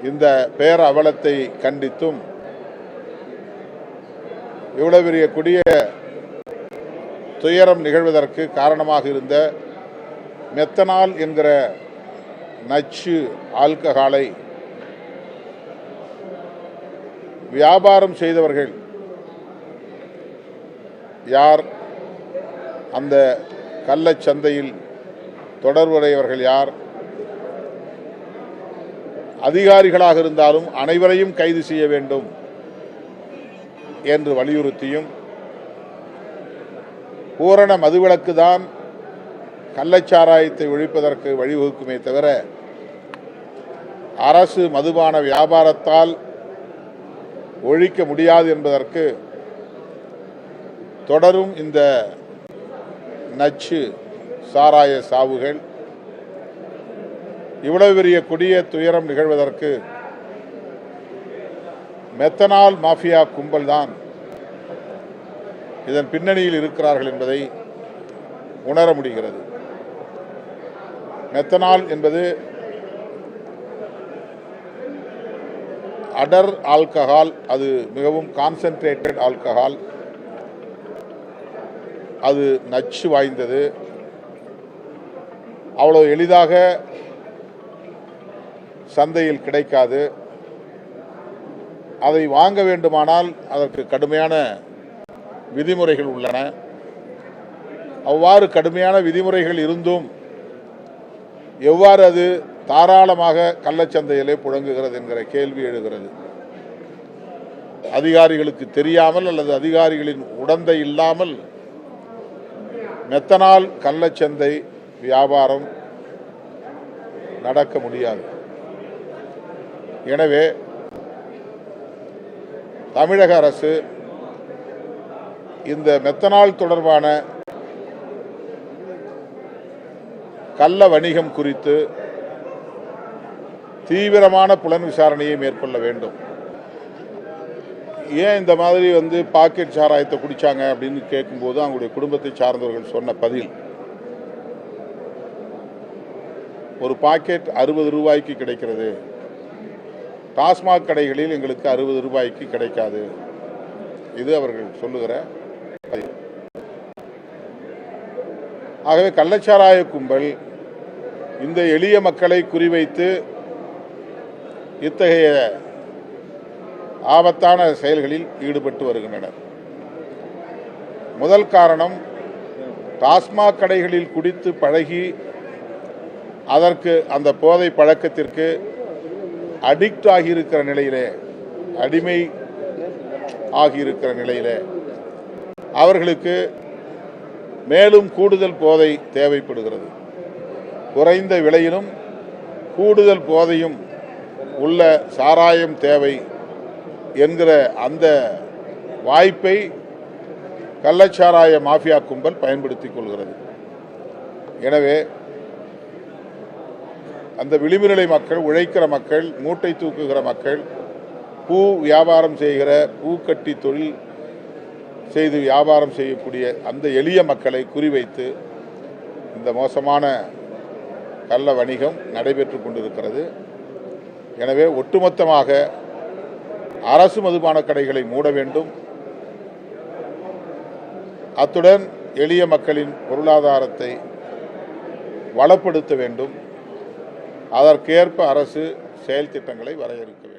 இந்த பேர அவலத்தை கண்டித்தும் இவ்வளவு பெரிய கொடிய துயரம் நிகழ்வதற்கு காரணமாக இருந்த மெத்தனால் என்கிற நச்சு ஆல்கஹாலை வியாபாரம் செய்தவர்கள் யார், அந்த கள்ளச்சந்தையில் தொடர்புடையவர்கள் யார், அதிகாரிகளாக இருந்தாலும் அனைவரையும் கைது செய்ய வேண்டும் என்று வலியுறுத்தியும், பூரண மதுவிலக்கு தான் கள்ளச்சாராயத்தை ஒழிப்பதற்கு வழிவகுக்குமே தவிர அரசு மதுபான வியாபாரத்தால் ஒழிக்க முடியாது என்பதற்கு தொடரும் இந்த நச்சு சாராய சாவுகள், இவ்வளவு பெரிய கொடிய துயரம் நிகழ்வதற்கு மெத்தனால் மாஃபியா கும்பல் தான் இதன் பின்னணியில் இருக்கிறார்கள் என்பதை உணர முடிகிறது. மெத்தனால் என்பது அடர் ஆல்கஹால், அது மிகவும் கான்சென்ட்ரேட்டட் ஆல்கஹால், அது நச்சு வாய்ந்தது, அவ்வளவு எளிதாக சந்தையில் கிடைக்காது. அதை வாங்க வேண்டுமானால் அதற்கு கடுமையான விதிமுறைகள் உள்ளன. அவ்வாறு கடுமையான விதிமுறைகள் இருந்தும் எவ்வாறு அது தாராளமாக கள்ளச்சந்தையிலே புழங்குகிறது என்கிற கேள்வி எழுகிறது. அதிகாரிகளுக்கு தெரியாமல் அல்லது அதிகாரிகளின் உடந்தை இல்லாமல் மெத்தனால் கள்ளச்சந்தை வியாபாரம் நடக்க முடியாது. எனவே தமிழக அரசு இந்த மெத்தனால் தொடர்பான கள்ள வணிகம் குறித்து தீவிரமான புலன் விசாரணையை மேற்கொள்ள வேண்டும். ஏன் இந்த மாதிரி பாக்கெட் சாராயத்தை குடிச்சாங்க அப்படின்னு கேட்கும்போது அவங்களுடைய குடும்பத்தை சார்ந்தவர்கள் சொன்ன பதில், ஒரு பாக்கெட் 60 ரூபாய்க்கு கிடைக்கிறது, டாஸ்மாக் கடைகளில் எங்களுக்கு 60 ரூபாய்க்கு கிடைக்காது. இது அவர்கள் சொல்லுகிற பதில். ஆகவே கள்ளச்சாராய கும்பல் இந்த எளிய மக்களை குறிவைத்து இத்தகைய ஆபத்தான செயல்களில் ஈடுபட்டு வருகின்றனர். முதல் காரணம், டாஸ்மாக் கடைகளில் குடித்து பழகி அதற்கு அந்த போதை பழக்கத்திற்கு அடிக்ட் ஆகியிருக்கிற நிலையிலே, அடிமை ஆகியிருக்கிற நிலையிலே அவர்களுக்கு மேலும் கூடுதல் போதை தேவைப்படுகிறது. குறைந்த விலையிலும் கூடுதல் போதையும் உள்ள சாராயம் தேவை என்கிற அந்த வாய்ப்பை கள்ளச்சாராய மாஃபியா கும்பல் பயன்படுத்திக் கொள்கிறது. எனவே அந்த விளிம்புநிலை மக்கள், உழைக்கிற மக்கள், மூட்டை தூக்குகிற மக்கள், பூ வியாபாரம் செய்கிற, பூக்கட்டி தொழில் செய்து வியாபாரம் செய்யக்கூடிய அந்த எளிய மக்களை குறிவைத்து இந்த மோசமான கள்ள வணிகம் நடைபெற்று கொண்டிருக்கிறது. எனவே ஒட்டுமொத்தமாக அரசு மதுபான கடைகளை மூட வேண்டும். அத்துடன் எளிய மக்களின் பொருளாதாரத்தை வளப்படுத்த வேண்டும். அதற்கேற்ப அரசு செயல் திட்டங்களை வரையறுக்க வேண்டும்.